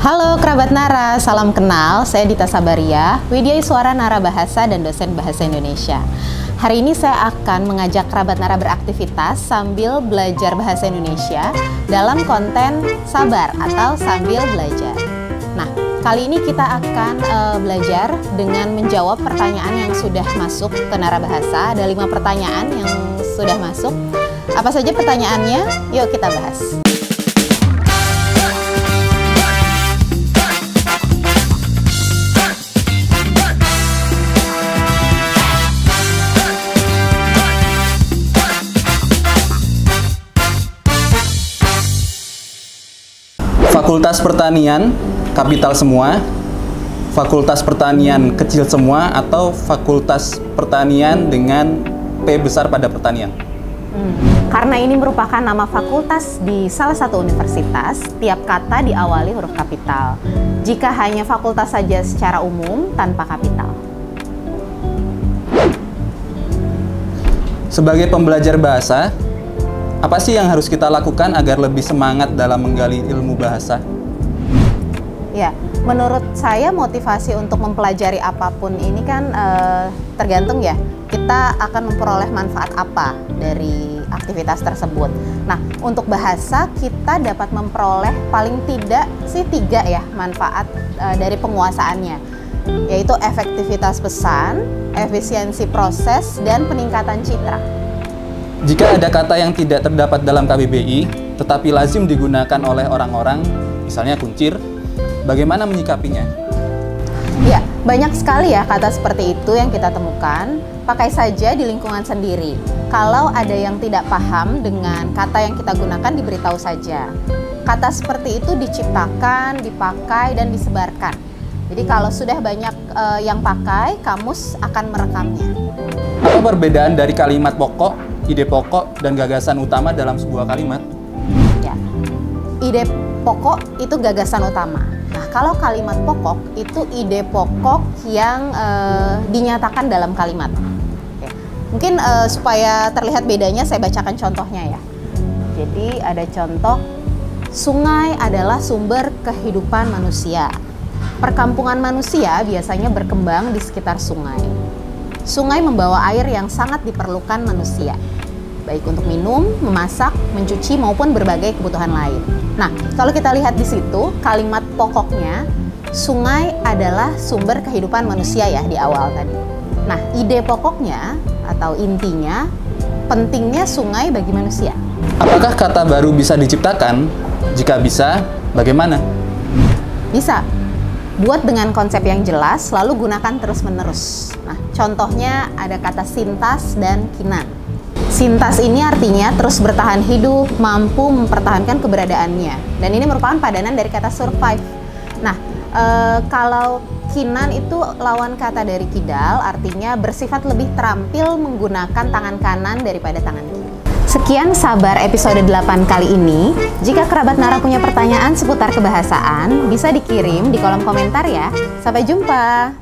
Halo kerabat Nara, salam kenal. Saya Dita Sabaria, Widyaswara Nara Bahasa dan dosen Bahasa Indonesia. Hari ini saya akan mengajak kerabat Nara beraktivitas sambil belajar Bahasa Indonesia dalam konten Sabar atau Sambil Belajar. Nah, kali ini kita akan belajar dengan menjawab pertanyaan yang sudah masuk ke Nara Bahasa. Ada 5 pertanyaan yang sudah masuk. Apa saja pertanyaannya? Yuk kita bahas. Fakultas Pertanian kapital semua, Fakultas Pertanian kecil semua, atau Fakultas Pertanian dengan P besar pada pertanian? Karena ini merupakan nama fakultas di salah satu universitas, tiap kata diawali huruf kapital. Jika hanya fakultas saja secara umum tanpa kapital. Sebagai pembelajar bahasa, apa sih yang harus kita lakukan agar lebih semangat dalam menggali ilmu bahasa? Ya, menurut saya motivasi untuk mempelajari apapun ini kan tergantung ya, kita akan memperoleh manfaat apa dari aktivitas tersebut. Nah, untuk bahasa kita dapat memperoleh paling tidak sih 3 ya manfaat dari penguasaannya, yaitu efektivitas pesan, efisiensi proses, dan peningkatan citra. Jika ada kata yang tidak terdapat dalam KBBI, tetapi lazim digunakan oleh orang-orang, misalnya kuncir, bagaimana menyikapinya? Ya, banyak sekali ya kata seperti itu yang kita temukan. Pakai saja di lingkungan sendiri. Kalau ada yang tidak paham dengan kata yang kita gunakan, diberitahu saja. Kata seperti itu diciptakan, dipakai, dan disebarkan. Jadi kalau sudah banyak yang pakai, kamus akan merekamnya. Apa perbedaan dari kalimat pokok, ide pokok, dan gagasan utama dalam sebuah kalimat? Ya, ide pokok itu gagasan utama. Nah, kalau kalimat pokok itu ide pokok yang dinyatakan dalam kalimat. Oke. Mungkin supaya terlihat bedanya, saya bacakan contohnya ya. Jadi ada contoh, sungai adalah sumber kehidupan manusia. Perkampungan manusia biasanya berkembang di sekitar sungai. Sungai membawa air yang sangat diperlukan manusia, baik untuk minum, memasak, mencuci, maupun berbagai kebutuhan lain. Nah, kalau kita lihat di situ, kalimat pokoknya, sungai adalah sumber kehidupan manusia ya di awal tadi. Nah, ide pokoknya atau intinya, pentingnya sungai bagi manusia. Apakah kata baru bisa diciptakan? Jika bisa, bagaimana? Bisa. Buat dengan konsep yang jelas, lalu gunakan terus-menerus. Nah, contohnya ada kata sintas dan kinan. Sintas ini artinya terus bertahan hidup, mampu mempertahankan keberadaannya. Dan ini merupakan padanan dari kata survive. Nah, kalau kinan itu lawan kata dari kidal, artinya bersifat lebih terampil menggunakan tangan kanan daripada tangan kiri. Sekian Sabar episode 8 kali ini. Jika kerabat Nara punya pertanyaan seputar kebahasaan, bisa dikirim di kolom komentar ya. Sampai jumpa!